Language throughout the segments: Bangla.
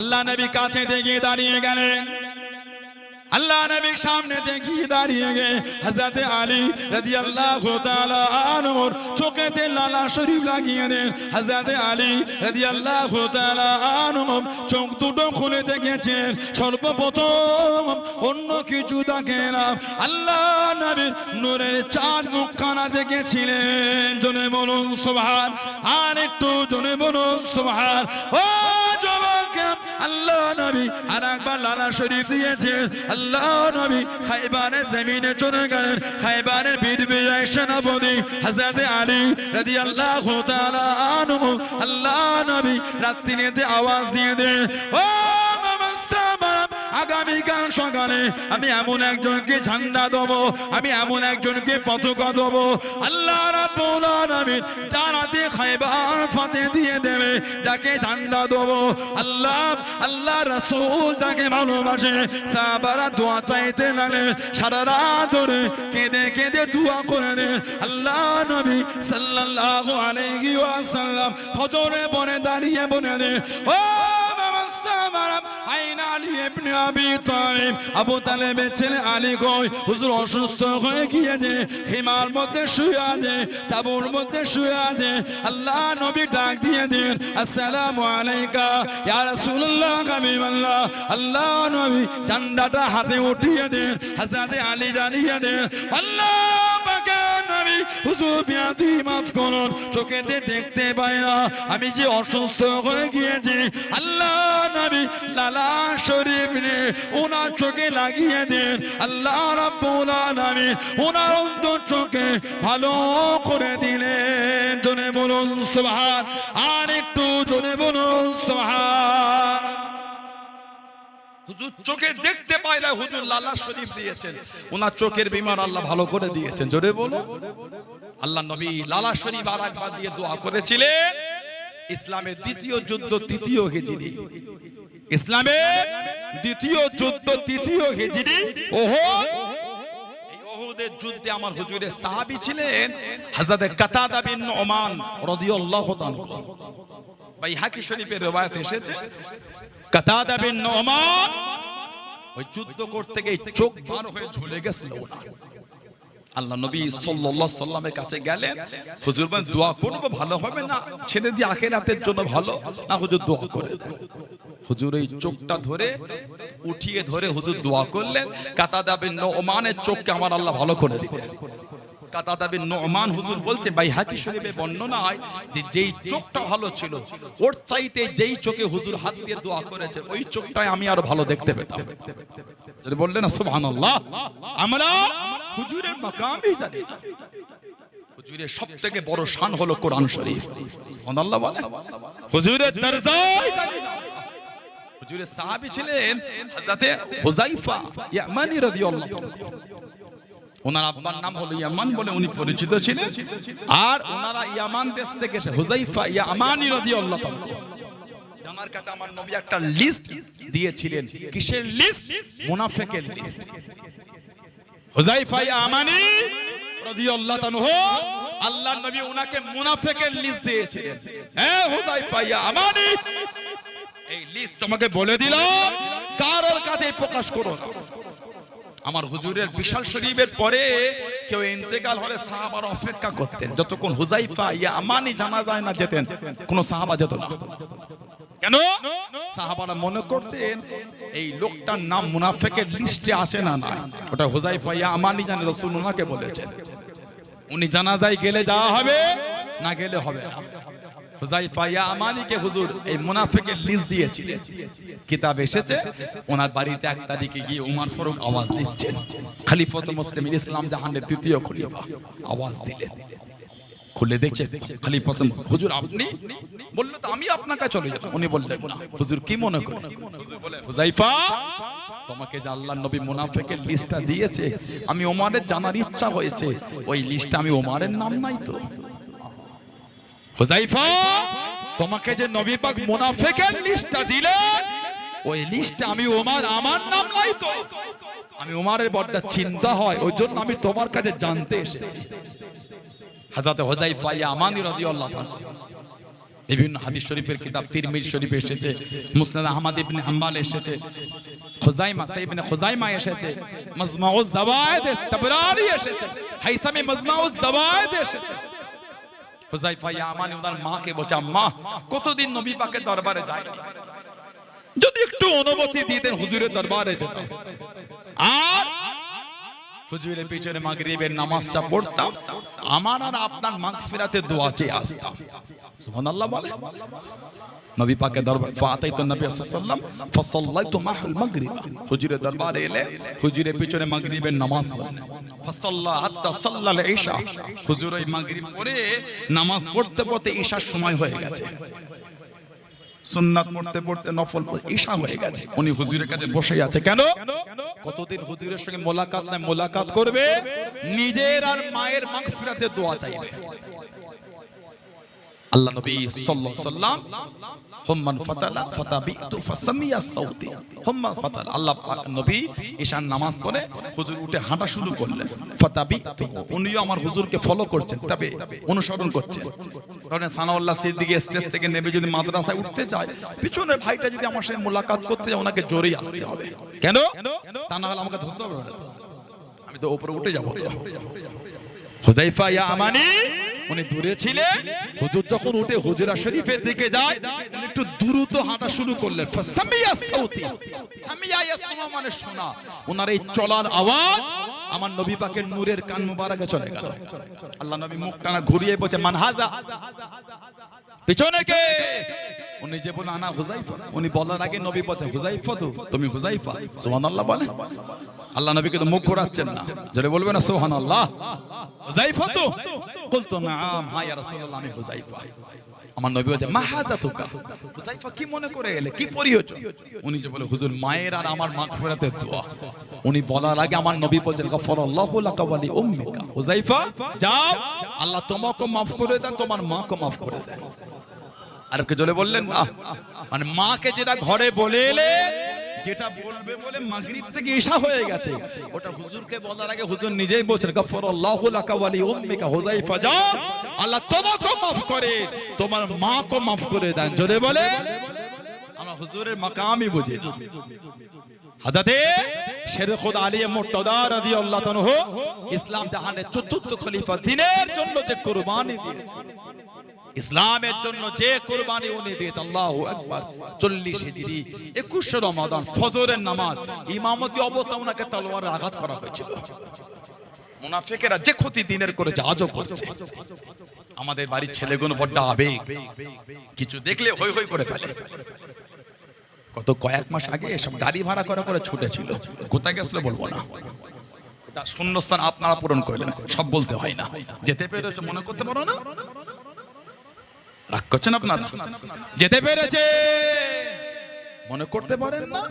আল্লাহ নবী কাছে থেকে দাঁড়িয়ে গেলেন। আল্লাহ নবীর সামনে থেকে দাঁড়িয়ে গিয়ে হযরত আলী রাদিয়াল্লাহু তাআলা আনহুর চোখেতে লালা শরীফ লাগিয়ে দেন। হযরত আলী রাদিয়াল্লাহু তাআলা আনহু চোখ দুটো খুলে দেখেছেন। সর্বপ্রথম অন্য কিছু দেখে না, আল্লাহ নবীর নূরের চাঁদ মুখখানা দেখেছিলেন। জোরে বলুন সুবহান। আর একটু জোরে বলুন সুবহান। ও যুবক, আল্লাহ নবী আর একবার লালা শরীফ দিয়েছেন। আল্লাহ নবী খায়বারের জমিনে চলে গেলেন। খায়বারের বীর বিজয় সেনাপতি হযরত আলী রাদিয়াল্লাহু তাআলা আনহু আল্লাহ নবী রাত্রিতে আওয়াজ দিয়ে দেন, ও আগামীকাল সকালে আমি এমন একজনকে ঝান্ডা দেবো, আমি এমন একজনকে পতাকা দেবো, আল্লাহ রাব্বুল আলামিন জান্নাতে খায়বার ফাতে দিয়ে দেবে, যাকে ঝান্ডা দেবো। আল্লাহ রাসূল যাকে ভালোবাসে, সাহাবারা দোয়া চাইতে লাগলেন। সারা রাত ধরে কেঁদে কেঁদে দোয়া করে দেন। আল্লাহ নবী সাল্লাল্লাহু আলাইহি ওয়াসাল্লাম ফজরে পরে দাঁড়িয়ে বলে দেন, ও আবু তালেবের ছেলে আলী কই? হুজুর অসুস্থ হয়ে গিয়েছে, হিমার মধ্যে শুয়ে আছে, তাঁবুর মধ্যে শুয়ে আছে। আল্লাহ নবী ডাক দিয়ে দেন, আসসালামু আলাইকা ইয়া রাসূলুল্লাহ হাবিবাল্লাহ। আল্লাহ নবী ঝান্ডাটা হাতে উঠিয়ে দেন। হযরত আলী জানিয়ে দেন, আল্লাহ পাকের নবী হুজুর বিয়াতি মাফ করুন, চোখেতে দেখতে পাই না, আমি যে অসুস্থ হয়ে গিয়েছি। আল্লাহ নবী লালা শরীফ নিয়ে ওনার চোখে লাগিয়ে দেন। আল্লাহ রাব্বুল আলামিন ওনার অন্তর চোখে ভালো করে দিলেন। জোরে বলুন সুবহান। আর একটু জোরে বলুন সুবহান। হুজুর চোখে দেখতে পায় না, হুজুর লালা শরীফ দিয়েছেন, ওনার চোখের বিমার আল্লাহ ভালো করে দিয়েছেন। জোরে বলুন। আল্লাহ নবী লালা শরীফ আর একবার দিয়ে দোয়া করেছিলেন। ইসলামের দ্বিতীয় যুদ্ধ তৃতীয় হিজরি, ইসলামের দ্বিতীয় যুদ্ধ তৃতীয় হিজরি ওহদ। এই ওহদের যুদ্ধে আমার হুজুরের সাহাবী ছিলেন হযরত কাতাদা বিন নুমান রাদিয়াল্লাহু তাআলা। বাইহাকি শরীফের রওয়ায়াত এসেছে, কাতাদা বিন নুমান ওই যুদ্ধ করতে গিয়ে চোখ বার হয়ে ঝুলে গেছিল। আল্লাহ নবী সাল্লাল্লাহু আলাইহি সাল্লামের কাছে গেলেন, হুজুর বলেন দোয়া করব, ভালো হবে না? ছেড়ে দিয়ে আখিরাতের জন্য ভালো না, হুজুর দোয়া করে দেন। হুজুর এই চোখটা ধরে উঠিয়ে ধরে হুজুর দোয়া করলেন। কাতাদা বিন নুমানের চোখকে আমার আল্লাহ ভালো করে দিলেন। কাতাদা বিন নুমান হুজুর বলছে, বাইহাকি শরীফে বর্ণনা হয় যে যেই চোখটা ভালো ছিল, ওর চাইতে যেই চোখে হুজুর হাত দিয়ে দোয়া করেছে, ওই চোখটাই আমি আরো ভালো দেখতে পেতাম। যদি বললেন না সুবহানাল্লাহ। আমরা হুজুরের মাকামই জানি না। হুজুরের সবথেকে বড় শান হলো কোরআন শরীফ। সুবহানাল্লাহ বলেন। হুজুরের দরজাই জানি না। হুজুরের সাহাবী ছিলেন হযরত হুযায়ফা ইয়ামানি রাদিয়াল্লাহু তাআলা। ওনার আব্বার নাম হলো ইয়ামান বলে উনি পরিচিত ছিলেন। আর ওনারা ইয়ামান দেশ থেকে এসে হুযায়ফা ইয়ামানি রাদিয়াল্লাহু তাআলা, জানার কাছে আমার নবী একটা লিস্ট দিয়েছিলেন। কিসের লিস্ট? মুনাফিকের লিস্ট। হুযায়ফা ইয়ামানি রাদিয়াল্লাহু তাআলা, আল্লাহর নবী ওনাকে মুনাফিকের লিস্ট দিয়েছিলেন। হ্যাঁ হুযায়ফা ইয়ামানি, এই লিস্ট তোমাকে বলে দিলাম, কারোর কাছে প্রকাশ করো না। আমার হুজুরের বিশাল শরীফের পরে কেউ ইন্তেকাল হলে সাহাবারা অপেক্ষা করতেন যতক্ষণ হুযায়ফা ইয়ামানি জানাজায় না যেতেন, কোন সাহাবা যেত না। কেন? সাহাবারা মনে করতেন এই লোকটার নাম মুনাফিকের লিস্টে আসে না, না ওটা হুযায়ফা ইয়ামানি জানি রাসূল ওনাকে বলেছেন, উনি জানাজায় গেলে যাওয়া হবে, না গেলে হবে না। হুযায়ফা ইয়ামানিকে হুজুর এই মুনাফিকের লিস্ট দিয়েছিলেন। কিতাব এসেছে ওনার বাড়িতে এক তারিখে গিয়ে ওমর ফারুক আওয়াজ দিচ্ছেন, খলিফাতুল মুসলিমিন ইসলাম জাহানের তৃতীয় খলিফা আওয়াজ দিলেন। খুলে দেখছে খলিফাতুল হুজুর আপনি? বলল তো আমি আপনার কাছে চলে যাব। উনি বললেন না। হুজুর কি মনে করেন? হুজুর বলে, হুযায়ফা তোমাকে যে আল্লাহর নবী মুনাফিকের লিস্টটা দিয়েছে, আমি ওমরের জানার ইচ্ছা হয়েছে, ওই লিস্টে আমি ওমরের নাম নাই তো। হুযায়ফা তোমাকে যে নবী পাক মুনাফিকের লিস্টটা দিলেন, ওই লিস্টে আমি ওমর আমার নাম নাই তো। আমি ওমরের বড় চিন্তা হয়, ওই জন্য আমি তোমার কাছে জানতে এসেছি। হযরত হুযায়ফা ইয়ামানি রাদিয়াল্লাহু তাআলা বিভিন্ন হাদিস শরীফের কিতাব তিরমিজি শরীফে এসেছে, মুসনাদ আহমদ ইবনে হাম্বল এসেছে, খুজাইমা ইবনে খুজাইমা এসেছে, মাজমাউজ জাওয়ায়েদ তাবরানি এসেছে, হাইসামি মাজমাউজ জাওয়ায়েদ এসেছে। হুযায়ফা ইয়ামানি ওনার মাকে বলছে, আম্মা কতদিন নবী পাকের দরবারে যায়, যদি একটু অনুমতি দিতেন হুজুরের দরবারে যেতাম, আর হুজুরের পিছনে মাগরিবের নামাজটা পড়তাম, আমার আর আপনার মাগফিরাতের দোয়া চেয়ে আসতাম। সুবহানাল্লাহ বলে। নবী পাকের দরবার ফাতাইতু নবী সাল্লাল্লাহু আলাইহি ওয়াসাল্লাম ফাসাল্লাইতু মা'আল মাগরিব, হুজুরের দরবারে এলে হুজুরের পিছনে মাগরিবের নামাজ পড়লেন। ফাসাল্লা হাত্তা সাল্লাল ইশা, হুজুর ওই মাগরিব পড়ে নামাজ পড়তে পড়তে ইশার সময় হয়ে গেছে, সুন্নাত পড়তে পড়তে নফল ইশা হয়ে গেছে, উনি হুজুরের কাছে বসে আছে। কেন? কতদিন হুজুরের সঙ্গে মোলাকাত নাই, মোলাকাত করবে, নিজের আর মায়ের মাগফিরাতের দোয়া চাইবে। আল্লাহ নবী সাল্লাল্লাহু আলাইহি ওয়াসাল্লাম হুম্মান ফাতালা ফাতাবিতু ফাসামিয়া সাউতি হুম্মান ফাতালা, আল্লাহ নবী ঈশার নামাজ পড়ে হুজুর উঠে হাঁটা শুরু করলেন। ফাতাবিতু, উনিও আমার হুজুরকে ফলো করছেন, তবে অনুসরণ করছেন। কারণ সানাউল্লাহ সিদ্দিকী স্টেজ থেকে নেমে যদি মাদ্রাসায় উঠতে চায়, পিছনের ভাইটা যদি আমার সাথে মোলাকাত করতে যায়, ওনাকে জোরেই আসতে হবে। কেন? তা না হলে আমাকে ধরতে হবে না, আমি তো উপরে উঠে যাবো। তো হুযায়ফা ইয়ামানি উনি দূরে ছিলেন, হুজুর যখন উঠে হুজরা শরীফের দিকে যায়, একটু দ্রুত হাঁটা শুরু করলেন। ফাসামিয়া সাউতি, সামিয়া ইয়াসমা মানে শোনা, ওনার এই চলার আওয়াজ আমার নবী পাকের নূরের কান মুবারকে চলে গেল। আল্লাহ নবী মুখটা ঘুরিয়ে বলছে, মান হাজা, পিছনে কে? উনি যে বলেন আনা হুযায়ফা, উনি বলার আগে নবী বলছে, হুযায়ফা তো, তুমি হুযায়ফা। সুবহানাল্লাহ বলে। আল্লাহ নবীকে তো মুখ ঘোরাচ্ছেন না, জোরে বলবেন না সুবহানাল্লাহ। হুযায়ফা তো, বলতো নাম, হ্যাঁ ইয়া রাসূলুল্লাহ, আমি হুযায়ফা। আমার নবী বলে, মা হাজাতুকা, হুযায়ফা কি মনে করে এলে, কি পরিচয়? উনি যে বলে, হুজুর মায়ের আর আমার মাগফিরাতের দোয়া। উনি বলার আগে আমার নবী বলেন, গফরাল্লাহু লাকা ওয়া লি উম্মিকা, হুযায়ফা যাও, আল্লাহ তোমাকে maaf করে দেন, তোমার মাকে maaf করে দেন। আর কে জলে বললেন না, মানে মাকে যেটা ঘরে বলে এলেন, যেটা বলবে বলে মাগরিব থেকে ঈশা হয়ে গেছে, ওটা হুজুরকে বলার আগে হুজুর নিজেই বলছেন, গফরাল্লাহু লাকা ওয়া লি উম্মিকা, হুযায়ফা যাও, আল্লাহ তোমাকে maaf করে, তোমার মাকে maaf করে দেন। জোরে বলে। আমরা হুজুরের মাকামই বুঝি না। হযরতে শের খুদা আলী মুর্তদা রাদিয়াল্লাহু তাআলা ইসলাম জাহানের চতুর্থ খলিফা, দিনের জন্য যে কুরবানি দিয়েছেন, ইসলামের জন্য যে কুরবানি উনি দিয়েছেন, আল্লাহু আকবার। 40 হিজরি 21 রমাদান ফজরের নামাজ ইমামতি অবস্থা ওনাকে তলোয়ারে আঘাত করা হয়েছিল। মুনাফিকেরা যে ক্ষতি দিনের করেছে, আজও করছে। আমাদের বাড়ির ছেলেগুলো বড় আবেগ, কিছু দেখলে হই হই করে ফেলে। কত কয়েক মাস আগে সব গাড়ি ভাড়া করে করে ছুটেছিল, কোথায় গেছিল বলবো না, এটা শূন্যস্থান আপনারা পূরণ করলেন, সব বলতে হয় না। যেতে পেরেছে মনে করতে পারো না, রাগ করছেন আপনারা? যেতে পেরেছে মনে করতে পারেন না।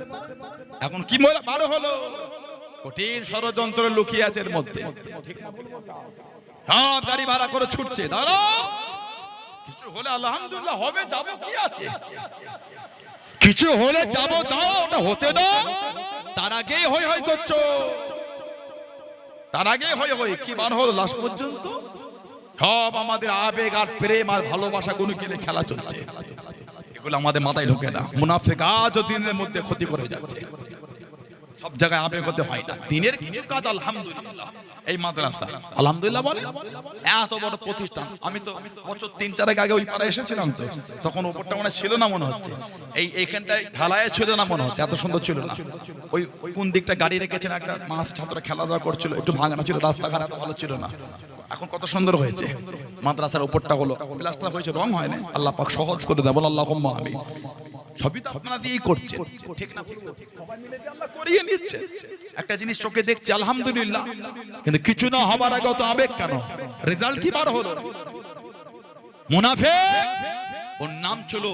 এখন কি বারো হলো, কঠিন ষড়যন্ত্র লুকিয়ে আছে এর মধ্যে। সব গাড়ি ভাড়া করে ছুটছে, দাঁড়াও, কিছু হলে আলহামদুলিল্লাহ হবে, যাবো, কি আছে, কিছু হলে যাবো, দাও, ওটা হতে দাও। তার আগেই হই হই করছো, তার আগেই হই হই, কি বার হলো লাস্ট পর্যন্ত? সব আমাদের আবেগ আর প্রেম আর ভালোবাসা গুলো কিনে খেলা চলছে, এগুলো আমাদের মাথায় ঢোকে না। মুনাফিক আজও দিনের মধ্যে ক্ষতি করে যাচ্ছে। সব জায়গায় আবেগ হতে হয় না, দিনের কিছু কাজ আলহামদুলিল্লাহ। এই মাদ্রাসা আলহামদুলিল্লাহ বলে, এত বড় প্রতিষ্ঠান। আমি তো বছর 3-4 আগে ওই পাড়ায় এসেছিলাম, তো তখন উপরটা মনে ছিল না, মনে হচ্ছে এইখানটায় ঢালাইয়ে ছিল না, মনে হচ্ছে এত সুন্দর ছিল না। ওই কোন দিকটা গাড়ি রেখেছেন, একটা মাছ ছাত্ররা খেলাধুলা করছিল, একটু ভাঙানো ছিল, রাস্তাঘাট এত ভালো ছিল না। এখন কত সুন্দর হয়েছে মাদ্রাসার উপরটা, হলো প্লাস্টার হয়েছে, রং হয় না। আল্লাহ পাক সহজ করে দেন, আল্লাহুম্মা আমিন। সবই তো আপনারা দিয়েই করছেন, ঠিক না? সবাই মিলে দিয়ে আল্লাহ করিয়ে নিচ্ছে। একটা জিনিস চোখে দেখছি আলহামদুলিল্লাহ, কিন্তু কিছু না হবার আগে তো আবেগ কেন? রেজাল্ট কি বার হলো? মুনাফিক, ওর নাম ছিল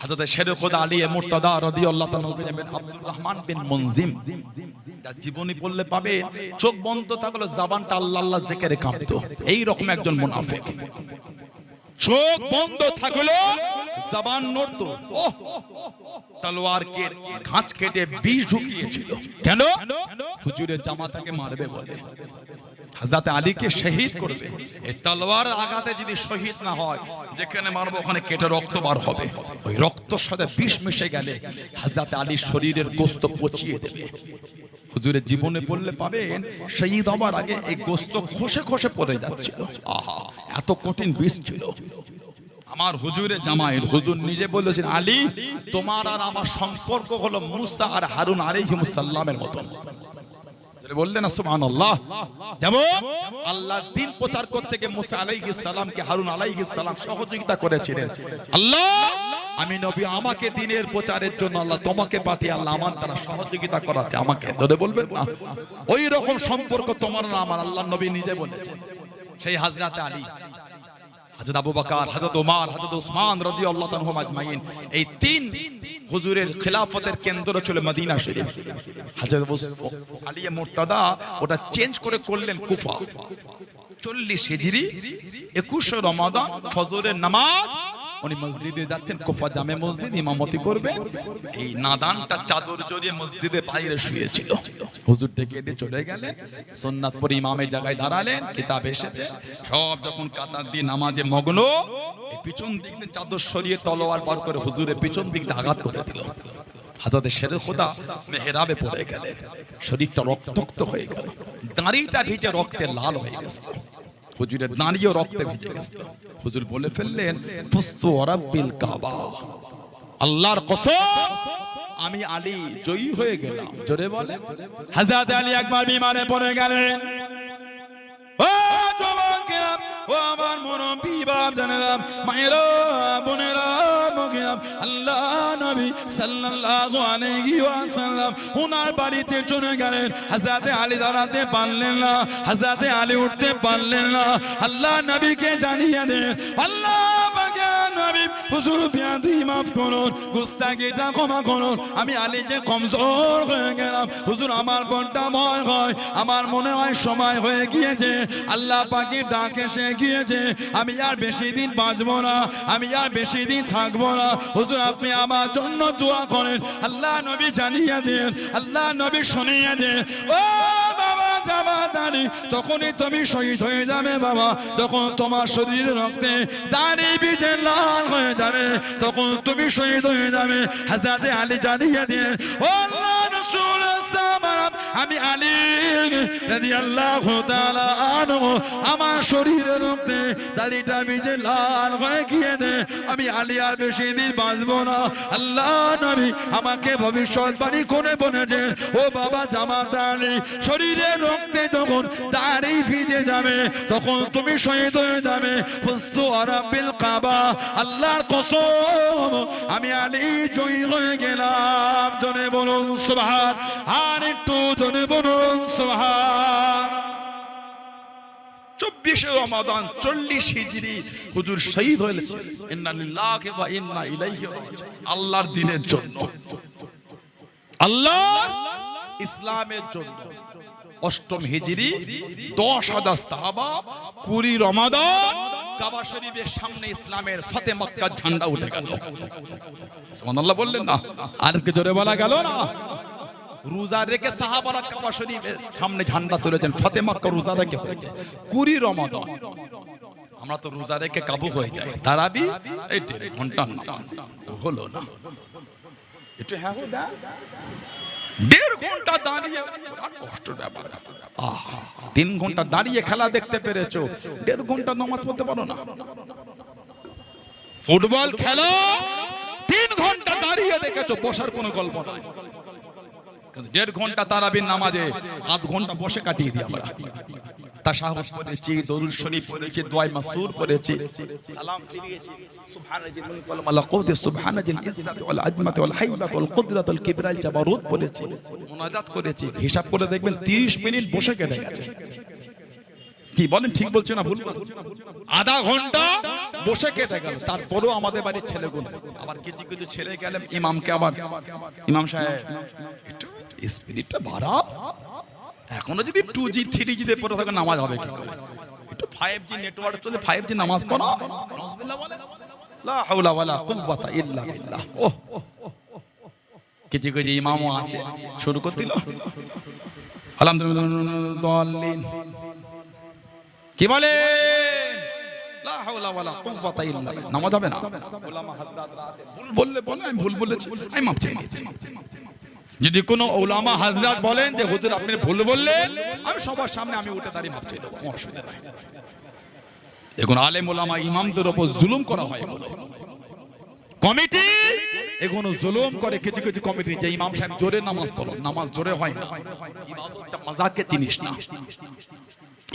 হযরত শের খুদা আলী মুর্তদা রাদিয়াল্লাহু তাআলা বিন আব্দুর রহমান বিন মুনজিম। তার জীবনী পড়লে পাবে, চোখ বন্ধ থাকলে জবানটা আল্লাহ আল্লাহ জিকিরে কাঁপতো। এই রকম একজন মুনাফিক, চোখ বন্ধ থাকলো জবান নড়তো। তলোয়ার কে খাঁচ কেটে বিষ ঢুকিয়েছিল। কেন? হুজুরের জামাতাকে মারবে বলে। হযরত আলীকে শহীদ করবে। এই তলোয়ার আঘাতে যদি শহীদ না হয়, যেখানে মারবো ওখানে কেটে রক্ত বার হবে, ওই রক্তর সাথে বিষ মিশে গেলে হযরত আলীর শরীরের গোশত পচিয়ে দেবে। হুজুরের জীবনে পড়লে পাবেন শহীদ হবার আগে এই গোশত খসে খসে পড়ে যাচ্ছিল। আহা, এত কঠিন বিষ ছিল। আমার হুজুরের জামাইল হুজুর নিজে বলেছেন, আলী তোমার আর আমার সম্পর্ক হলো মুসা আর হারুন আলাইহিস সালামের মতন। বললেন না সুবহানাল্লাহ। যেমন আল্লাহর দ্বীন প্রচার করতে গিয়ে মুসা আলাইহিস সালামকে হারুন আলাইহিস সালাম সহযোগিতা করেছিলেন। আল্লাহ আমি নবী, আমাকে দ্বীনের প্রচারের জন্য আল্লাহ তোমাকে পাঠিয়ে আল্লাহ আমার দ্বারা সহযোগিতা করাচ্ছে আমাকে, যদি বলবেন না ওই রকম সম্পর্ক তোমার না আমার, আল্লাহ নবী নিজে বলেছেন। সেই হযরত আলী, হযরত আবু বকর, হযরত ওমর, হযরত উসমান রাদিয়াল্লাহু আনহুম আজমাইন, এই তিন হুজুরের খিলাফতের কেন্দ্র ছিল মদিনা শরীফ। হযরত আলী মুর্তদা ওটা চেঞ্জ করে করলেন কুফা। 40 হিজরি 21 রমাদান ফজরের নামাজ উনি মসজিদে যাচ্ছেন, কুফা জামে মসজিদ, ইমামতি করবে। এই নাদানটা চাদর জড়িয়ে মসজিদের বাইরে শুয়েছিল। হুজুর ডেকে দিয়ে চলে গেলেন, সুন্নাত পড়ে ইমামের জায়গায় দাঁড়ালেন, কিতাব এসেছে সব যখন কাতার দিয়ে নামাজে মগ্ন, এই পিছন দিক দিয়ে চাদর সরিয়ে তলোয়ার বার করে হুজুরের পিছন দিক দিয়ে আঘাত করে দিল। হযরত শেরে খোদা মেহরাবে পড়ে গেলেন, শরীরটা রক্তাক্ত হয়ে গেল, দাড়িটা ভিজে রক্তে লাল হয়ে গেছে, হুজুরের দাঁড়িয়েও রক্তে ভিজে গেছে। হুজুর বলে ফেললেন, ফুস্তু রাব্বিল কাবা, আল্লাহর কসম আমি আলী জয়ী হয়ে গেলাম। জোরে বলে। হযরত আলী একবার বিমানে পড়ে গেলেন। ও যুবকেরা, ও আমার মুরব্বি বাপ জানেরা, মায়েরা, বোনেরা, মুগিয়াম, আল্লাহ নবী সাল্লাল্লাহু আলাইহি ওয়াসাল্লাম ওনার বাড়িতে চলে গেলেন। হযরত আলী দাঁড়াতে পারলেন না, হযরত আলী উঠতে পারলেন না। আল্লাহ নবীকে জানিয়ে দেন, আল্লাহ পাকের নবী হুজুর বিয়াদি মাফ করুন, গুস্তাখিটা ক্ষমা করুন, আমি আলী যে কমজোর হয়ে গেলাম হুজুর, আমার বড়টা ভয় হয়, আমার মনে হয় সময় হয়ে গিয়েছে, আল্লাহ পাকের ডাক এসে গিয়েছে, আমি আর বেশি দিন বাঁচবো না, আমি আর বেশি দিন থাকবো না, হুজুর আপনি আমার জন্য দোয়া করেন। আল্লাহ নবী জানিয়ে দেন, আল্লাহ নবী শুনিয়ে দেন, ও বাবা জামাত আলী, তখনই তুমি শহীদ হয়ে যাবে বাবা, তখন তোমার শরীরে রক্তে দাড়ি ভিজে লাল হয়ে যাবে, তখন তুমি শহীদ হয়ে যাবে। হযরত আলী জানিয়ে দেন, ও আল্লাহ রাসূল সাল্লাল্লাহু, আমি আলী রাদিয়াল্লাহু তাআলা আনহু, আমার শরীরে রক্তে দাড়িটা ভিজে লাল হয়ে গিয়েছে, আমি আলী আর বেশি দিন বাঁচবো না। আল্লাহ নবী আমাকে ভবিষ্যৎবাণী করে বলেছেন, ও বাবা জামাত আলী, শরীরে রক্তে যখন দাড়ি ভিজে যাবে তখন তুমি শহীদ হয়ে যাবে। ফুস্তু রাব্বিল কাবা, আল্লাহর কসম আমি আলী জয়ী হয়ে গেলাম। জনে বলুন সুবহান, আর একটু জনে বলুন সুবহান। 24 রমাদান 40 হিজরি হুজুর শহীদ হয়েছেন। ইন্না লিল্লাহি ওয়া ইন্না ইলাইহি রাজিউন। আল্লাহর দ্বীনের জন্য, আল্লাহর ইসলামের জন্য। 8 হিজরি 10,000 সাহাবা 20 রমাদান কাবা শরীফের সামনে ইসলামের ফতে মক্কার ঝান্ডা উঠে গেল। সুবহানাল্লাহ বললেন না? আর কি জোরে বলা গেল না? রোজা রেখে সাহাবারা কাবা শরীফের সামনে ঝান্ডা তুলেছেন, ফতে মক্কা রোজা রেখে হয়েছে 20 রমাদান। আমরা তো রোজা রেখে কাবু হয়ে যাই, তারাবি এই 1.5 ঘন্টার নামাজ হলো না, একটু হ্যাঁ হো দা 1.5 ঘন্টা দাঁড়িয়ে, কষ্টের ব্যাপার। 3 ঘন্টা দাঁড়িয়ে খেলা দেখতে পেরেছো, 1.5 ঘন্টা নামাজ পড়তে পারো না? ফুটবল খেলা 3 ঘন্টা দাঁড়িয়ে দেখেছো, বসার কোনো গল্প নাই। 1.5 ঘন্টা তারাবির নামাজে 8 ঘন্টা বসে কাটিয়ে দিই আমরা। তাশাহুদ পড়েছি, দরুদ শরীফ পড়েছি, দোয়া মাসুর পড়েছি, সালাম ফিরিয়েছি, সুবহানাল্লাহি ওয়াল মালাকুতি, সুবহানাল্লাহিল ইজ্জাতি ওয়াল আজমাতি ওয়াল হাইবাতি ওয়াল কুদরাতি ওয়াল কিবরিয়াল জাবারুত পড়েছি, মুনাজাত করেছি। হিসাব করে দেখবেন 30 মিনিট বসে কেটে গেছে। কি বলেন, ঠিক বলছো না ভুল বলছো? আধা ঘন্টা বসে কেটে গেল। তারপরেও আমাদের বাড়ির ছেলেগুলো আবার কিছু কিছু ছেলে গেলেন ইমামকে, আবার ইমাম সাহেব একটু স্পিরিটটা বাড়াও, এখনো যদি 2G 3G তে পড়ে থাকে নামাজ হবে কি করে? একটু 5G নেটওয়ার্ক চলে, 5G নামাজ পড়ো। নাউজুবিল্লাহ বলে, লা হাওলা ওয়ালা কুওয়াতা ইল্লা বিল্লাহ। ওহ, কিছু কিছু ইমামও আছে, শুরু করে দিল আলহামদুলিল্লাহ কি বলে লা হাওলা ওয়ালা কুওয়াতা ইল্লা বিল্লাহ। নামাজ হবে না? উলামা হাজরাতরা আছে, ভুল বললে বলেন, আমি ভুল বলেছি, আমি মাপ চাই নিচ্ছি। যদি কোনো উলামা হাজরাত বলেন যে হুজুর আপনি ভুল বললেন, আমি সবার সামনে আমি উঠে দাঁড়িয়ে মাপ চাই দেবো, কোনো অসুবিধা নাই। এখন আলেম ওলামা ইমামদের উপর জুলুম করা হয় বলে কমিটি এখনো জুলুম করে। কিছু কিছু কমিটি যে ইমাম সাহেব জোরে নামাজ পড়ো, নামাজ জোরে হয় না। ইবাদতটা মজাকের জিনিস না,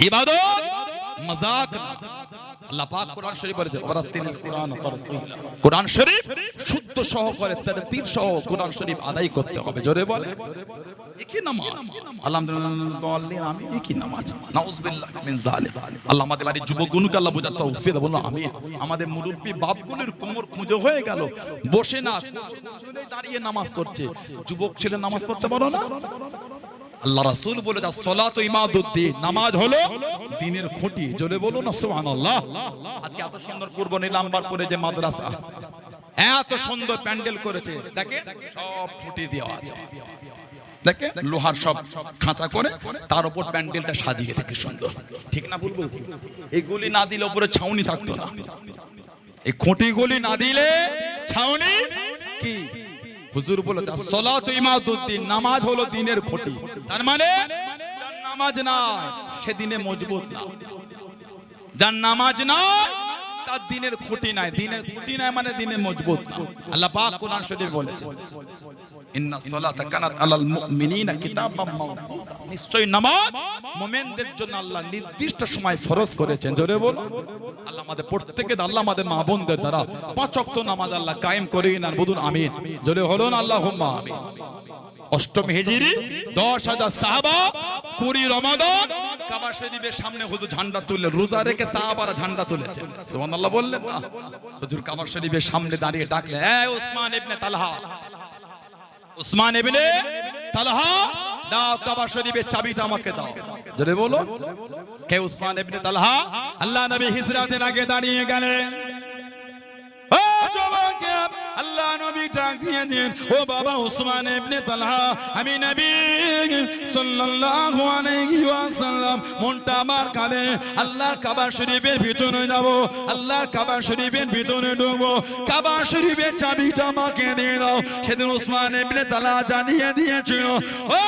ইবাদত মজাক না। আল্লাহ পাক কোরআন শরীফ বলেছে ওয়ারাতিল কুরআন তারতিলা। কোরআন শরীফ শুদ্ধ সহকারে তারতিল সহ কোরআন শরীফ আদায় করতে হবে। জোরে বলে একই নামাজ আলহামদুলিল্লাহ, আমি একই নামাজ, নাউযুবিল্লাহ মিন যালিক। আল্লাহ আমাদের বাড়ির যুবকগুলোকে আল্লাহ বোঝার তৌফিক বলো আমিন। আমাদের মুরব্বি বাপগুলোর কোমর খুঁজে হয়ে গেল, বসে না দাঁড়িয়ে নামাজ পড়ছে। যুবক ছেলে নামাজ পড়তে পারো না? আল্লাহ রাসূল বলে দা সালাতু ইমাদুদ্দিন, নামাজ হলো দ্বীনের খুঁটি। জোরে বলো না সুবহানাল্লাহ। আজকে এত সুন্দর কুরবানি নাম্বার পরে যে মাদ্রাসা এত সুন্দর প্যান্ডেল করেছে, দেখে সব খুঁটি দেওয়া আছে, দেখে লোহার সব খাঁচা করে তার উপর প্যান্ডেলটা সাজিয়েছে, কি সুন্দর। ঠিক না ভুল বলছি? এইগুলি না দিলে উপরে ছাউনি থাকতো না। এই খুঁটিগুলি না দিলে ছাউনি কি? হুজুর বলে সালাতু ইমাদুদ্দিন, নামাজ হলো দ্বীনের খুঁটি। তার মানে যার নামাজ নাই সে দ্বীনে মজবুত না, যার নামাজ নাই তার দ্বীনের খুঁটি নাই। দ্বীনের খুঁটি নাই মানে দ্বীনে মজবুত না। আল্লাহ পাক কোরআন শরীফে বলেছেন ইন্নাস সালাতা কানাত আলাল মুমিনিনা কিতাবাম মাওকুতা, নিশ্চয়ই নামাজ মুমিনদের জন্য আল্লাহ নির্দিষ্ট সময় ফরজ করেছেন। জোরে বলো আল্লাহ আমাদের প্রত্যেককে, আল্লাহ আমাদের মা বোনদের দ্বারা 5 ওয়াক্ত নামাজ আল্লাহ কায়েম করে দিন, বলুন আমিন। জোরে হলো না আল্লাহুম্মা আমিন। অষ্টম হিজরি 10,000 সাহাবা 20 রমাদান কাবা শরীফের সামনে হুজুর ঝান্ডা তুললেন, রোজা রেখে সাহাবারা ঝান্ডা তুলেছেন। সুবহানাল্লাহ বললেন না? হুজুর কাবা শরীফের সামনে দাঁড়িয়ে ডাকলেন, এই উসমান ইবনে তালহা, উসমান ইবনে তালহা দাও কাবা শরীফের চাবিটা আমাকে দাও। জোরে বলো কে উসমান ইবনে তালহা? আল্লাহ নবী হিজরাতের আগে দাঁড়িয়ে গেলেন। ও যুবক, আল্লাহ নবী ডাক দিয়ে দেন, ও বাবা উসমান ইবনে তালহা, আমি নবী সাল্লাল্লাহু আলাইহি ওয়াসাল্লাম মনটা আমার কাঁদে, আল্লাহর কাবা শরীফের ভিতরে যাব, আল্লাহর কাবা শরীফের ভিতরে ঢুকবো, কাবা শরীফের চাবিটা আমাকে দিয়ে দাও। সেদিন উসমান ইবনে তালহা জানিয়ে দিয়েছিল, ও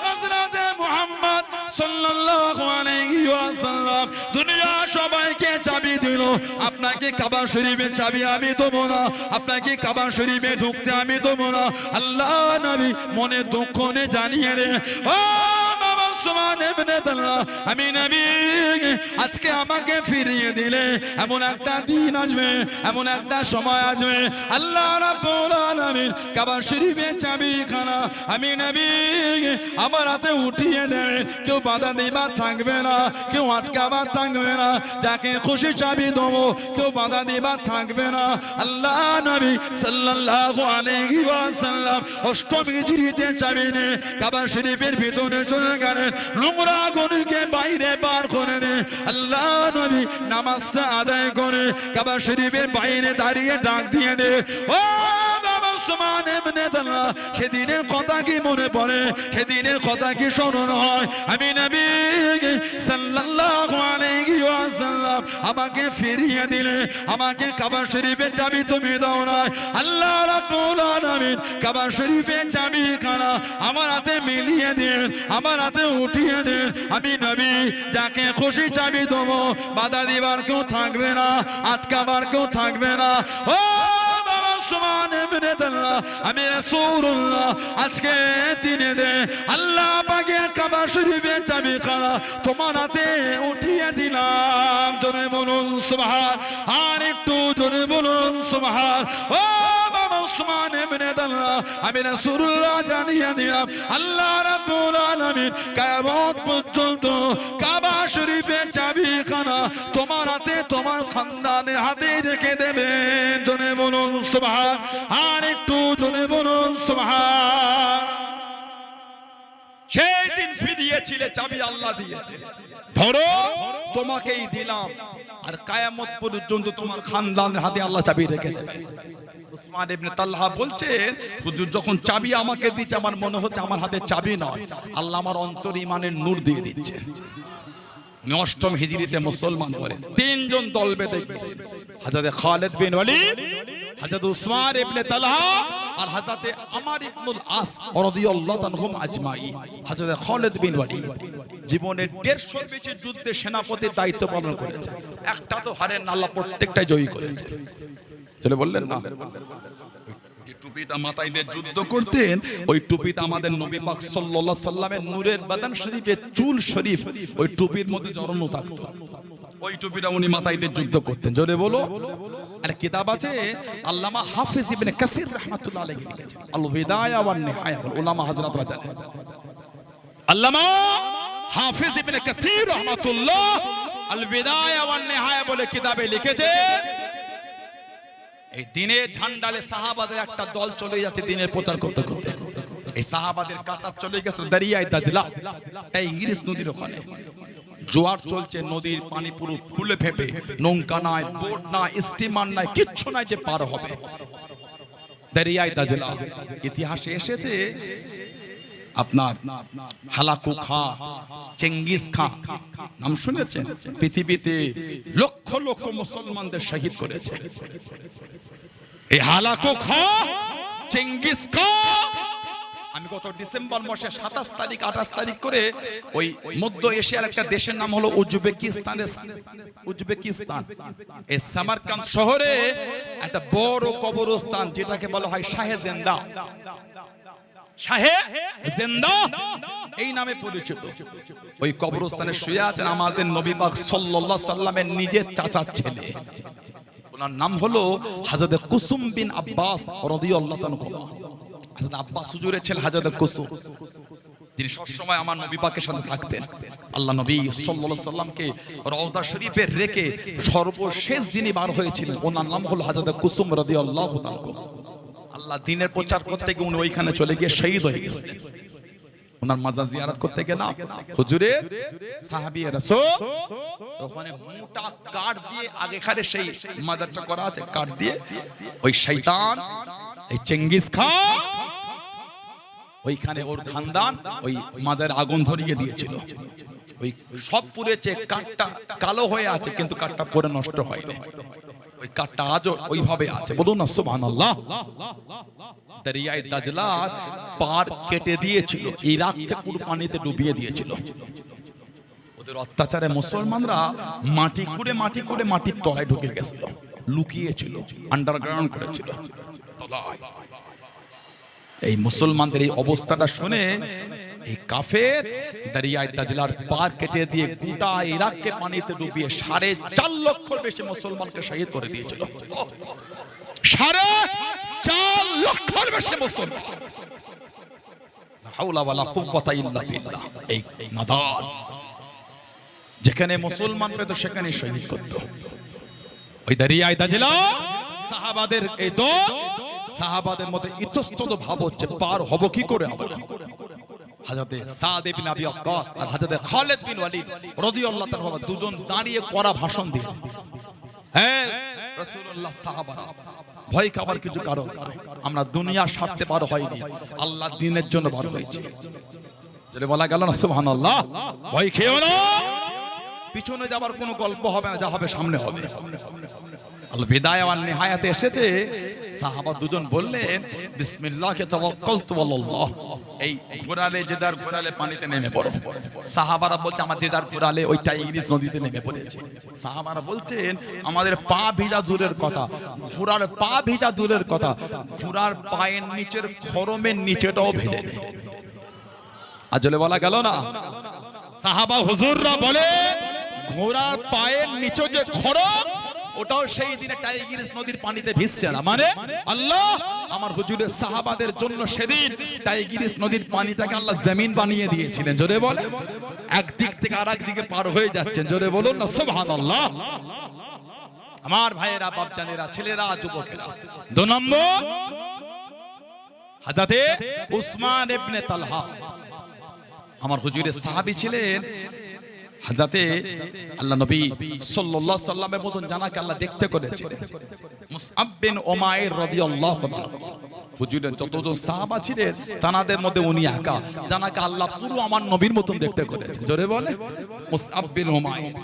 হযরত মুহাম্মদ সাল্লাল্লাহু আলাইহি ওয়াসাল্লাম দুনিয়া সবাইকে চাবি দিল, আপনাকে কাবা শরীফের চাবি আমি দেবো না, আপনাকে কাবা শরীফে ঢুকতে আমি দেবো না। আল্লাহ নবী মনে দুঃখ নিয়ে জানিয়ে রে, ও বাবা উসমান ইবনে তালহা, আমি নবী আজকে আমাকে ফিরিয়ে দিলে এমন একটা দিন আসবে, এমন একটা সময় আসবে, আল্লাহ রাব্বুল আলামিন কাবা শরীফের চাবিখানা আমি নবী আমার হাতে উঠিয়ে দেবে, কেউ বাধা দিবার থাকবে না, কেউ আটকাবার থাকবে না, যাকে খুশি চাবি দেবো, কেউ বাধা দিবার থাকবে না। আল্লাহ নবী সাল্লাল্লাহু আলাইহি ওয়াসাল্লাম অষ্টম হিজরিতে চাবি নিয়ে কাবা শরীফের ভিতরে চলে গেলেন, নোংরা গরুকে বাইরে বার করে দে। আল্লাহ নবী নামাজটা আদায় করে কাবা শরীফের বাইরে দাঁড়িয়ে ডাক দিয়ে দে, ও বাবা উসমান ইবনে তালহা, সেদিনের কথা কি মনে পড়ে? সেদিনের কথা কি স্মরণ হয়? আমি নবী সাল্লাল্লাহু আলাইহি ওয়াসাল্লাম আমাকে ফিরিয়ে দিলে, আমাকে কাবা শরীফের চাবি তুমি দাও না। আল্লাহ রাব্বুল আলামিন কাবা শরীফের চাবিখানা আমার হাতে মিলিয়ে দেন, আমার হাতে উঠিয়ে দেন, আমি নবী যাকে খুশি চাবি দেবো, বাধা দিবার কেউ থাকবে না, আটকাবার কেউ থাকবে না। ও বাবা উসমান ইবনে তালহা, আমি রাসূলুল্লাহ আজকে দিনে দে আল্লাহ পাকের কাবা শরীফের চাবিখানা তোমার হাতে উঠিয়ে দিলাম। জোরে বলুন সুবহান, আর একটু জোরে বলুন সুবহান। ও বাবা উসমান ইবনে তালহা, আমি রাসূলুল্লাহ জানিয়ে দিলাম, আল্লাহ রাব্বুল আলামিন কিয়ামত পর্যন্ত কাবা শরীফের চাবিখানা তোমার হাতে, তোমার খানদানের হাতে রেখে দেবেন। জোরে বলুন সুবহান, আর একটু জোরে বলুন সুবহান। সেই দিন ফিরিয়েছিলে চাবি আল্লাহ দিয়েছে, ধরো তোমাকেই দিলাম, আর কিয়ামত পর্যন্ত তোমার খানদানের হাতে আল্লাহ চাবি রেখে দেবে। উসমান ইবনে তালহা বলছেন, হুজুর যখন চাবি আমাকে দিচ্ছে আমার মনে হচ্ছে আমার হাতে চাবি নয়, আল্লাহ আমার অন্তরে ঈমানের নূর দিয়ে দিচ্ছে। অষ্টম হিজরিতে মুসলমান করে তিনজন দল বেঁধে গিয়েছিল, হযরত খালিদ বিন ওয়ালিদ, হযরত উসমান ইবনে তালহা আর হযরত আমর ইবনুল আস রাদিয়াল্লাহু আনহুম আজমাইন। হযরত খালিদ বিন ওয়ালিদ জীবনের 150 বেশি যুদ্ধে সেনাপতির দায়িত্ব পালন করেছেন, একটা তো হারেন না, আল্লাহ প্রত্যেকটাই জয়ী করেছেন। চলে বললেন না, যে টুপিটা মাথায় দিয়ে যুদ্ধ করতেন, ওই টুপিটা আমাদের নবী পাক সাল্লাল্লাহু আলাইহি সাল্লামের নূরের বাদান শরীফের চুল শরীফ ওই টুপির মধ্যে জড়ানো থাকতো, ওই টুপিটা উনি মাথায় দিয়ে যুদ্ধ করতেন। জোরে বলো। আর কিতাব আছে আল্লামা হাফিজ ইবনে কাসির রাহমাতুল্লাহ আলাইহি লিখেছেন আল বিদায়া ওয়ান নিহায়া, উলামা হযরতরা জানেন। আল্লামা হাফিজ ইবনে কাসির রাহমাতুল্লাহ আল বিদায়া ওয়ান নিহায়া বলে কিতাবে লিখেছেন, এই দিনের ঝান্ডালে সাহাবাদের একটা দল চলে যাচ্ছে দিনের প্রচার করতে করতে। এই সাহাবাদের কাতার চলে গেছে দরিয়ায় দাজলা, এই ইংলিশ নদীর ওখানে জোয়ার চলছে, নদীর পানি পুরো ফুলে ফেপে, নৌকা নাই, বোট নাই, স্টিমার নাই, কিচ্ছু নাই যে পার হবে দরিয়ায় দাজলা। ইতিহাসে এসেছে আপনার হালাকু খাঁ, চেঙ্গিস খাঁ নাম শুনেছেন? পৃথিবীতে লক্ষ লক্ষ মুসলমানদের শহীদ করেছে এই হালাকু খাঁ, চেঙ্গিস খাঁ। আমি গত ডিসেম্বর মাসে 27 তারিখ 28 তারিখ করে ওই মধ্য এশিয়ার একটা দেশের নাম হলো উজবেকিস্তান, এই সামারকান্দ শহরে একটা বড় কবরস্থান যেটাকে বলা হয় শাহে জিন্দা, শাহে জিন্দা এই নামে পরিচিত। ওই কবরস্থানে শুয়ে আছেন আমাদের নবী পাক সাল্লাল্লাহু আলাইহি সাল্লামের নিজের চাচার ছেলে, ওনার নাম হলো হযরত কুসুম বিন আব্বাস রাদিয়াল্লাহু আনহু। হযরত আব্বাস হুজুরের ছেলে হযরত কুসুম, যিনি সব সময় আমার নবী পাকের সাথে থাকতেন। আল্লাহ নবী সাল্লাল্লাহু আলাইহি সাল্লামকে রওজা শরীফে রেখে সর্বশেষ যিনি বার হয়েছিলেন ওনার নাম হলো হযরত কুসুম রাদিয়াল্লাহু আনহু। আল্লাহ দ্বীনের প্রচার করতে গিয়ে উনি ওইখানে চলে গিয়ে শহীদ হয়ে গেছিলেন। ওনার মাজার জিয়ারত করতে গেলাম, হুজুরের সাহাবী রাসূল ওখানে মোটা কাঠ দিয়ে আগেখানে সেই মাজারটা করা আছে, কাঠ দিয়ে ওই শয়তান এই চেঙ্গিস খাঁ ওইখানে ওর খানদান ওই মাজারে আগুন ধরিয়ে দিয়েছিল। ওই সব পুড়েছে, কাঠটা কালো হয়ে আছে কিন্তু কাঠটা পরে নষ্ট হয়নি, ওই কাঠটা আজও ওইভাবে আছে। বলুন না সুবহানাল্লাহ। দরিয়ায় দাজলার পার কেটে দিয়েছিল, ইরাককে পুরো পানিতে ডুবিয়ে দিয়েছিল। ওদের অত্যাচারে মুসলমানরা মাটি খুঁড়ে মাটির তলায় ঢুকে গেছিল, লুকিয়েছিল, আন্ডারগ্রাউন্ড করেছিল তলায়। এই মুসলমানদের এই অবস্থাটা শুনে এই কাফের দরিয়ায় দাজলার পার কেটে দিয়ে গোটা ইরাককে পানিতে ডুবিয়ে 4.5 লক্ষর বেশি মুসলমানকে শহীদ করে দিয়েছিল। 4.5 লক্ষর বেশি মুসলমান, লা হাওলা ওয়ালা কুওয়াতা ইল্লা বিল্লাহ। এই নাদান যেখানে মুসলমান পেত সেখানে শহীদ করত। ওই দরিয়ায় দাজলা সাহাবাদের এই দল, সাহাবাদের মধ্যে ইতস্তত ভাব হচ্ছে পার হব কি করে আমরা। হযরত সাদ ইবনে আবি ওয়াক্কাস আর হযরত খালিদ বিন ওয়ালিদ রাদিয়াল্লাহু তাআলা দুজন দাঁড়িয়ে করা ভাষণ দিলেন, হ্যাঁ রাসূলুল্লাহ সাহাবারা ভয় খাবার কিছু কারণ নাই, আমরা দুনিয়ার স্বার্থে বার হইনি, আল্লাহর দ্বীনের জন্য বার হয়েছে। যদি বলা গেল না সুবহানাল্লাহ, ভয় খেও না, পিছনে যাবার কোনো গল্প হবে না, যা হবে সামনে হবে। আল বিদায়া ওয়ান নিহায়াতে এসেছে সাহাবা দুজন বললেন বিসমিল্লাহি তাওয়াক্কালতু আলাল্লাহ, এই ঘোরালে যেদার ঘোরালে পানিতে নেমে পড়ো। সাহাবারা বলছে আমার যেদার ঘোরালে ওই টাইগ্রিস নদীতে নেমে পড়েছে। সাহাবারা বলছেন আমাদের পা ভিজা দূরের কথা, ঘোড়ার পা ভিজা দূরের কথা, ঘোড়ার পায়ের নিচের খরমের নিচেটাও ভেজে নেই। আজলে বলা গেল না, সাহাবা হুজুররা বলে ঘোড়ার পায়ের নিচে যে খরম ওটাও সেই দিনে টাইগ্রিস নদীর পানিতে ভিজছে না। মানে আল্লাহ আমার হুজুরের সাহাবাদের জন্য সেদিন টাইগ্রিস নদীর পানিটাকে আল্লাহ জমিন বানিয়ে দিয়েছিলেন। জোরে বলে, একদিক থেকে আরেক দিকে পার হয়ে যাচ্ছেন। জোরে বলুন না সুবহানাল্লাহ। আমার ভাইয়েরা, বাপজানেরা, ছেলেরা, যুবকেরা, 2 নম্বর হযরত উসমান ইবনে তালহা আমার হুজুরের সাহাবী ছিলেন। হাজরাতে আল্লাহ নবী সাল্লাল্লাহু আলাইহি সাল্লামের মতন জানাকে আল্লাহ দেখতে করেছিলেন। মুসআব বিন উমাইর রাদিয়াল্লাহু তাআলা হুজুরের যতজন সাহাবা ছিলেন তাদের মধ্যে উনি একা জানাকে আল্লাহ পুরো আমার নবীর মতন দেখতে করেছেন। জোরে বলে মুসআব বিন উমাইর।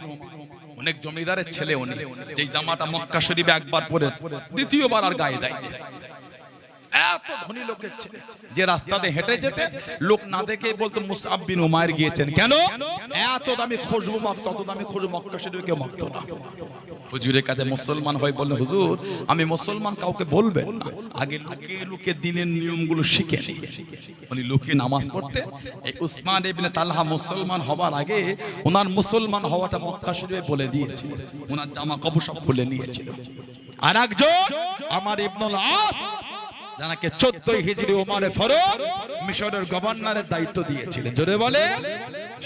অনেক জমিদারের ছেলে উনি, যেই জামাটা মক্কা শরীফে একবার পরেছে দ্বিতীয়বার আর গায়ে দেয়নি। এত ধনী লোকের ছেলে, যে রাস্তাতে হেঁটে যেতে লোক না দেখে বলতো মুসআব বিন উমাইর গিয়েছেন। কেন? এত দামি খুশবু মাখত, তত দামি খুশবু মক্কা শরীফে কেউ মাখতো না। হুজুরের কাছে মুসলমান হয়ে বললেন, হুজুর আমি মুসলমান, কাউকে বলবেন না, আগে লুকিয়ে লুকিয়ে দিনের নিয়মগুলো শিখে নি। উনি লুকিয়ে নামাজ পড়তে। এই উসমান ইবনে তালহা মুসলমান হবার আগে ওনার মুসলমান হওয়াটা মক্কা শরীফে বলে দিয়েছিল, ওনার জামা কাপড় সব খুলে নিয়েছিল। আর একজন আমার ইবনুল আস জানাকে 14 হিজরি ওমরে ফারুক মিশরের গভর্নরের দায়িত্ব দিয়েছিলেন। জোরে বলে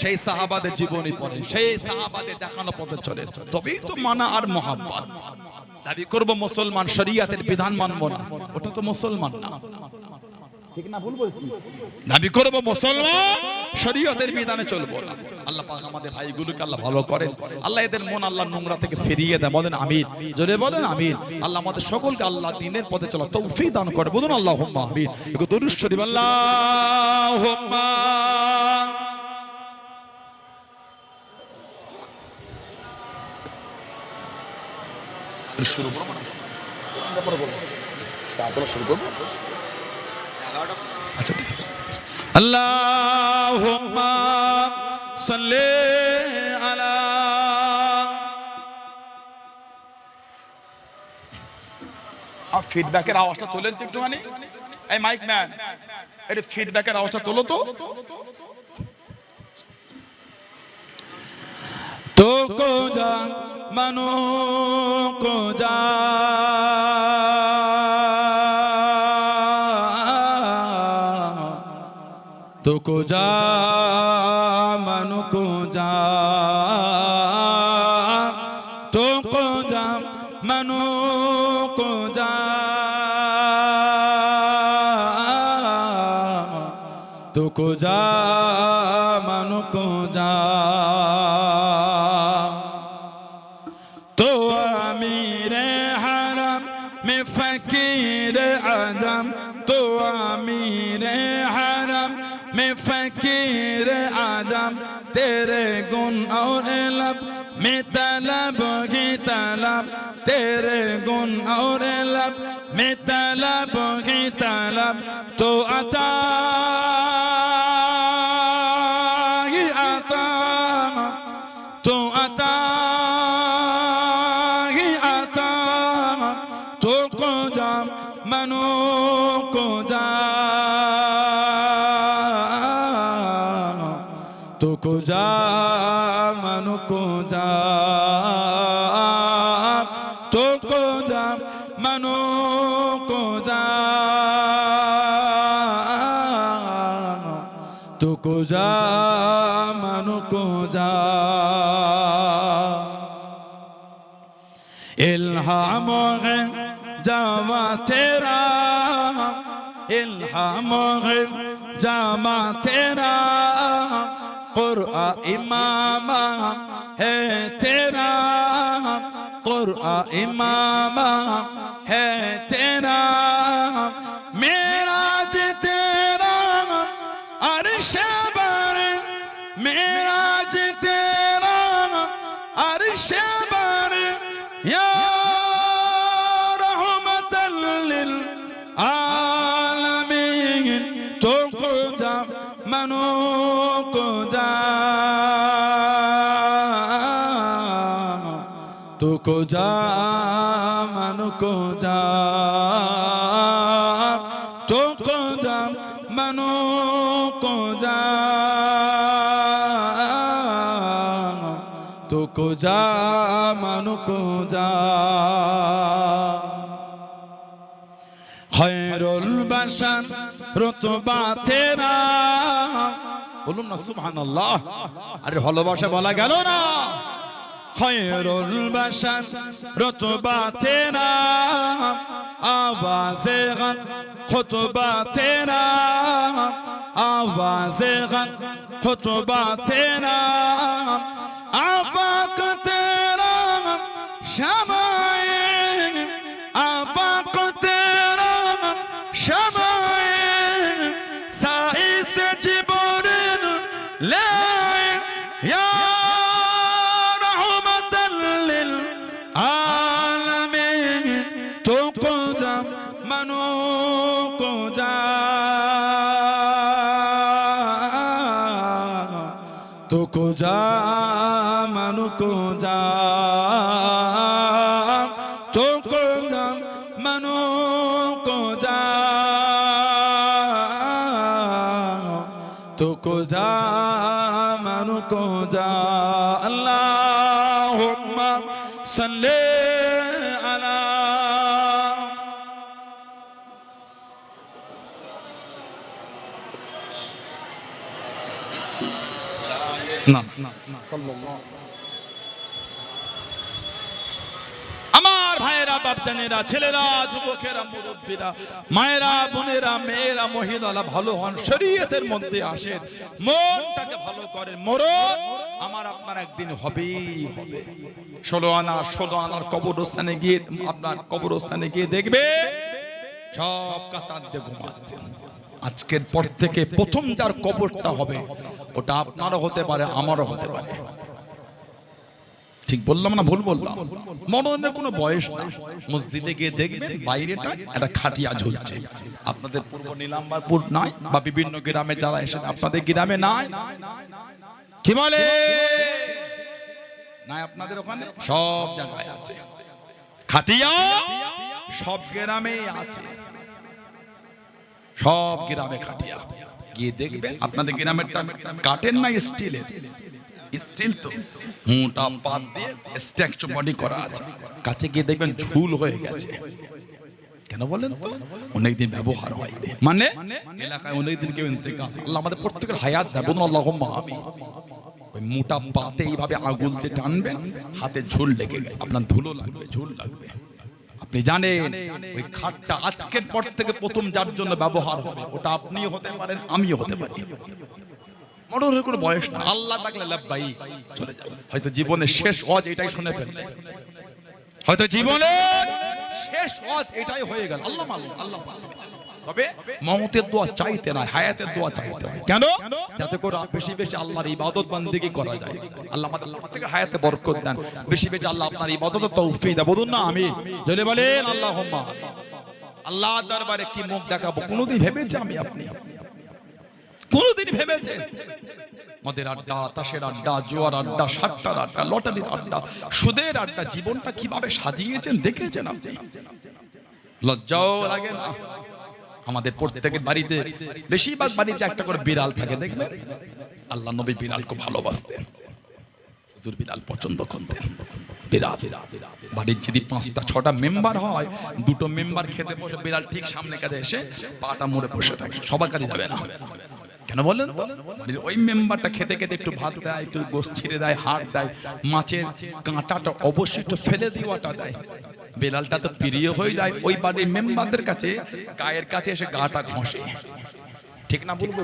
সেই সাহাবাদের জীবনী পড়ে, সেই সাহাবাদের দেখানো পথে চলে, তবেই তো মানা আর মহাব্বত। দাবি করব মুসলমান, শরীয়তের বিধান মানব না, ওটা তো মুসলমান না। ঠিক না ভুল বলছি? দাবি করব মুসলমান, শরীয়তের বিধানে চলবো না। আল্লাহ পাক আমাদের ভাইগুলোকে আল্লাহ ভালো করেন, আল্লাহ এদের মন আল্লাহ নোংরা থেকে ফিরিয়ে দেন। বলেন আমিন, জোরে বলেন আমিন। আল্লাহ আমাদের সকলকে আল্লাহ দ্বীনের পথে চলার তৌফিক দান করে। বলুন আল্লাহুম্মা আমিন। একটু দরুদ শরীফ আল্লাহুম্মা। শুরু করব না, তারপরে বলবো, তারপরে শুরু করব। আচ্ছা আল্লাহুম্মা সাল্লি আলা। আর ফিডব্যাকের আওয়াজটা তোলেন তো একটুখানি, এই মাইক ম্যান, এটা ফিডব্যাকের আওয়াজটা তোলো তো। তো কো যা মানো কো যা तो को जा मनु को जा, तो को जा मनु को जा, तो को जा मनु को जा। तो अमीर हरम में फकीर आजम, तो अमीर हरम में फकीर आजम, तेरे गुण और लब में तलब की तलब, तेरे गुण और लब में तलब की तलब, तो अता ही अता, तो अता ही अता, तो को जा मनो को जा, तो को जा मनु को जा, तो को जा मनु को जा, तो को जा मनु को जा। इल्हाम है जावा तेरा, इल्हाम है जामा तेरा, कुरआ इमामा है तेरा, कुरआ इमामा है तेरा, मेराज तेरा अर्श पर, मेराज तेरा अर्श पर, या रहमतल लिल आलमीन, तो को जा मनो को जा, तो को जा मनु को जा, तो को जा मनु को जा, तो को जा मनु को जा। खैरुल बशर रुतबा तेरा, বলুন না সুবহানাল্লাহ। আরে ভালোবাসা বলা গেল না। খৈরুল বাশার রুতবা তেরা, আওয়াজে গান খুতবা তেরা, আওয়াজে গান খুতবা তেরা, शमाए आफाक तेरा शमाए साई से जिब्रील ले या रहमतल लिल आलमीन तो को जा मनो को जा तो को जा मनो को जा तो को जा मनो को जा तो को जा मनो को जा अल्लाहुम्मा सल्ले अला ना আমার ভাইয়েরা বাপজানেরা ছেলেরা যুবকেরা মুরব্বীরা মায়েরা বোনেরা মেয়েরা মহিলারা ভালো হন শরীয়তের মধ্যে আসেন মনটাকে ভালো করেন মরণ আমার আপনার একদিন হবেই হবে 16 আনার কবরস্থানে গিয়ে আপনার কবরস্থানে গিয়ে দেখবে সব কাতার দিয়ে ঘুমাচ্ছেন আজকের পর থেকে প্রথম যার কবরটা হবে ওটা আপনারও হতে পারে আমারও হতে পারে ঠিক বললাম না ভুল বললাম মরণের কোনো বয়স না মসজিদে গিয়ে দেখবেন বাইরেটা একটা খাটিয়া ঝুলছে আপনাদের পূর্ব নীলাম্বরপুর নাই বা বিভিন্ন গ্রামে যারা এসে আপনাদের গ্রামে নাই কি বলে নাই আপনাদের ওখানে সব জায়গায় আছে খাটিয়া সব গ্রামে আছে সব গ্রামে খাটিয়া গিয়ে দেখবেন আপনাদের গ্রামেরটা কাঠের না স্টিলের স্টিল তো মোটা পাত দিয়ে স্ট্রাকচার বডি করা আছে কাছে গিয়ে দেখবেন ঝুল হয়ে গেছে কেন বলেন তো অনেকদিন ব্যবহার হয়নি মানে এলাকায় অনেকদিন কেউ ইন্তেকাল আল্লাহ আমাদের প্রত্যেকের হায়াত দেয় বলুন আল্লাহুম্মা আমিন ওই মোটা পাতে এইভাবে আঙুল দিয়ে টানবেন হাতে ঝুল লেগে গেল আপনার ধুলো লাগবে ঝুল লাগবে আপনি জানেন ওই খাটটা আজকের পর থেকে প্রথম যার জন্য ব্যবহার হবে ওটা আপনিও হতে পারেন আমিও হতে পারি মরণের কোনো বয়স না আল্লাহ ডাকলে লাব্বাইক চলে যাবে হয়তো জীবনের শেষ ওয়াজ এটাই শুনে ফেললে হয়তো জীবনের শেষ ওয়াজ এটাই হয়ে গেল আল্লাহ আল্লাহ তবে মওতের দোয়া চাইতে না হায়াতের দোয়া চাইতে হয় কেন যাতে করে বেশি বেশি আল্লাহর ইবাদত বান্দেগি করা যায় আল্লাহ আমাদের প্রত্যেকের হায়াতে বরকত দেন বেশি বেশি আল্লাহ আপনার ইবাদতে তৌফিক দেন বলুন না আমিন জোরে বলেন আল্লাহুম্মা আল্লাহর দরবারে কি মুখ দেখাবো কোনদিন ভেবেছি আমি আপনি কোনদিন ভেবেছেন মদের আড্ডা তাসের আড্ডা জুয়ার আড্ডা সাট্টার আড্ডা লটারির আড্ডা সুদের আড্ডা জীবনটা কিভাবে সাজিয়েছেন দেখেছেন আপনি লজ্জাও লাগে না আমাদের প্রত্যেকের বাড়িতে বেশিরভাগ বাড়িতে একটা করে বিড়াল থাকে দেখবেন আল্লাহ নবী বিড়ালকে ভালোবাসতেন হুজুর বিড়াল পছন্দ করতেন বিড়াল বাড়ির যদি 5টা 6টা মেম্বার হয় দুটো মেম্বার খেতে বসে বিড়াল ঠিক সামনে কাছে এসে পাটা মুড়ে বসে থাকে সবার কাছে যাবে না কেন বলেন তো ওই মেম্বারটা খেতে খেতে একটু ভাত দেয় একটু গোশ ছিঁড়ে দেয় হাড় দেয় মাছের কাঁটাটা অবশ্যই একটু ফেলে দিওয়াটা দেয় বেলালটা তো প্রিয় হয়ে যায় ওই বাড়ির মেম্বারদের কাছে গায়ের কাছে এসে গাটা ঘষে ঠিক না বলবো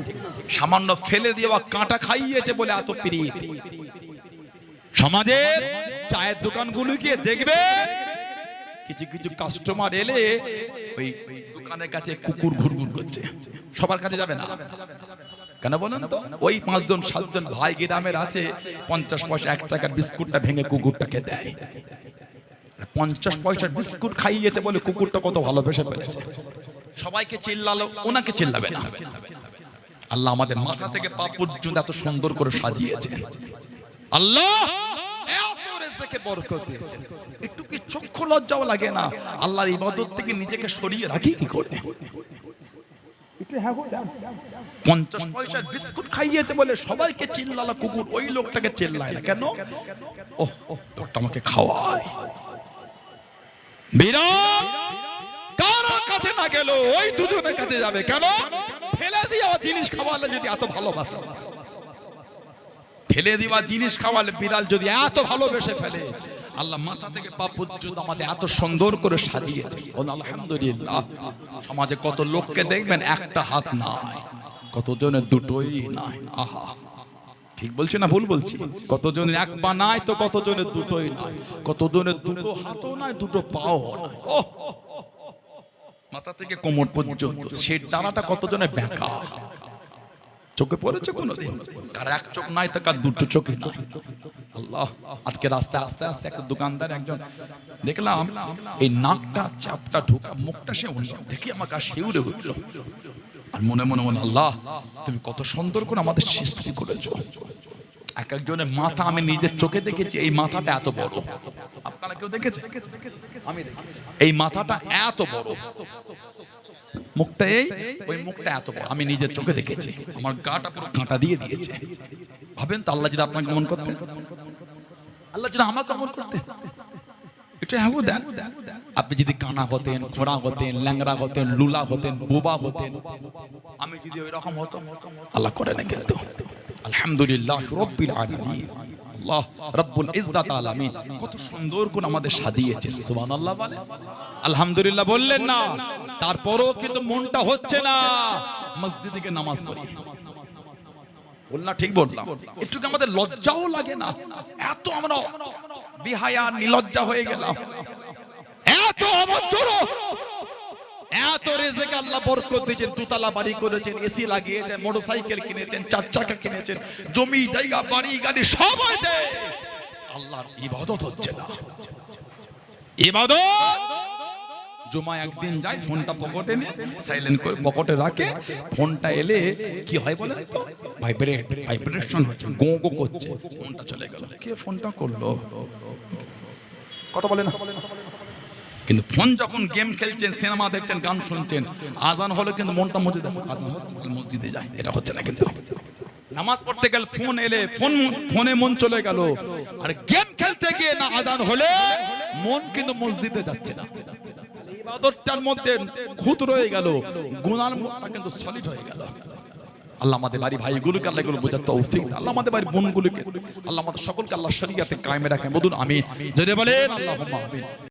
সামান্য ফেলে দেওয়া কাঁটা খাইয়েছে বলে এত প্রীতি সমাজের চায়ের দোকানগুলো গিয়ে দেখবে কিছু কিছু কাস্টমার এলে ওই দোকানের কাছে কুকুর ঘুরঘুর করছে সবার কাছে যাবে না কেন বলেন তো ওই 5 জন 7 জন ভাই গ্রামের আছে 50 পয়সা 1 টাকার বিস্কুটটা ভেঙে কুকুরটাকে দেয় 50 পয়সার বিস্কুট খাইয়েছে বলে কুকুরটা কত ভালোবেসে ফেলেছে সবাইকে চিল্লালো ওনাকে চিল্লাবে না আল্লাহ আমাদের মাথা থেকে পা পর্যন্ত এত সুন্দর করে সাজিয়েছে আল্লাহ এত রিজকে বরকত দিয়েছেন একটু কি চক্ষু লজ্জাও লাগে না আল্লাহর ইবাদত থেকে নিজেকে সরিয়ে রাখি কি করে 50 পয়সার বিস্কুট খাইয়েছে বলে সবাইকে চিল্লালো কুকুর ওই লোকটাকে চিল্লায় না কেন ওহ লোকটা আমাকে খাওয়ায় বিরাম কারো কাছে না গেল ওই দুজনের কাছে যাবে কেন ফেলে দেওয়া জিনিস খাওয়ালে যদি এত ভালোবাসা ফেলে দেওয়া জিনিস খাওয়ালে বিড়াল যদি এত ভালোবেসে ফেলে আল্লাহ মাথা থেকে পা পর্যন্ত আমাদের এত সুন্দর করে সাজিয়েছে আলহামদুলিল্লাহ সমাজে কত লোককে দেখবেন একটা হাত নাই কতজনের দুটোই নাই আহা ঠিক বলছি না ভুল বলছি? কতজনের এক পা নাই তো কতজনের দুটোই নাই, কতজনের দুটো হাতও নাই দুটো পাও নাই। ও মাথা থেকে কোমর পর্যন্ত সেই ডানাটা কতজনের ব্যাকা। চোখে পড়েছে কোনোদিন? কার এক চোখ নাই তো কার দুটো চোখে নাই। আল্লাহ, আজকে রাস্তায় আস্তে আস্তে একটা দোকানদার একজন দেখলাম এই নাকটা চাপটা ঢোকা মুখটা সে দেখি আমার কাছে শিউরে উঠলো। আর মনে মনে মনে আল্লাহ তুমি কত সুন্দর করে আমাদের সৃষ্টি করেছো। এক একজনের মাথা আমি নিজের চোখে দেখেছি, এই মাথাটা এত বড়। আপনারা কেউ দেখেছে? আমি দেখেছি এই মাথাটা এত বড়, মুখটা ওই মুখটা এত বড় আমি নিজের চোখে দেখেছি। আমার গাটা পুরো কাঁটা দিয়ে দিয়েছে। ভাবেন তো আল্লাহ যদি আপনাকে কেমন করতে, আল্লাহ যদি আমাকে কেমন করতে, এটা হ্যাঁ দেন। আপনি যদি কানা হতেন, খোড়া হতেন, ল্যাংড়া হতেন, লুলা হতেন, বোবা হতেন, আমি যদি ওই রকম হতো, আল্লাহ করে না কিন্তু। আলহামদুলিল্লাহ রাব্বিল আলামিন, আল্লাহ রাব্বুল ইজ্জাত আলামিন কত সুন্দর করে আমাদের সাজিয়েছেন। সুবহানাল্লাহ বলেন, আলহামদুলিল্লাহ বললেন না? তারপরও কিন্তু মনটা হচ্ছে না মসজিদে গিয়ে নামাজ পড়ি। বললাম ঠিক বললাম? একটু আমাদের লজ্জাও লাগে না? এত আমরা বিহায়া নিলজ্জা হয়ে গেলাম, এত অভদ্র, এত রিজিক আল্লাহ বরকত দিয়েছেন, দুতলা বাড়ি করেছেন, এসি লাগিয়েছেন, মোটরসাইকেল কিনেছেন, চার চাকা কিনেছেন, জমি জায়গা বাড়ি গাড়ি সব হয়েছে, আল্লাহর ইবাদত হচ্ছে না। ইবাদত জুমা একদিন যায়, ফোনটা পকেটে নিয়ে সাইলেন্ট করে পকেটে রাখে, ফোনটা এলে কি হয় বলেন তো? ভাইব্রেশন হচ্ছে, গো গো করছে, ফোনটা চলে গেল। কে ফোনটা করলো? কথা বলে না। কিন্তু ফোন যখন গেম খেলছেন, সিনেমা দেখছেন, গান শুনছেন, আজান হলে কিন্তু মনটা মসজিদে আছে, আজান হচ্ছে মসজিদে যায়, এটা হচ্ছে না কিন্তু। নামাজ পড়তে গেল ফোন এলে ফোনে মন চলে গেল, আর গেম খেলতে গিয়ে না আজান হলে মন কিন্তু মসজিদে যাচ্ছে না। ইবাদতটার মধ্যে খুঁত রয়ে গেল, গুনার মনটা কিন্তু সলিড হয়ে গেল। আল্লাহ আমাদের বাড়ি ভাইগুলোকে আল্লাহ এগুলো বোঝার তৌফিক দান। আল্লাহ আমাদের বাড়ি বোনগুলোকে, আল্লাহ আমাদের সকলকে আল্লাহ শরিয়াতে কায়েমে রাখেন। বলুন আমিন। যদি বলেন আল্লাহুম্মা আমিন।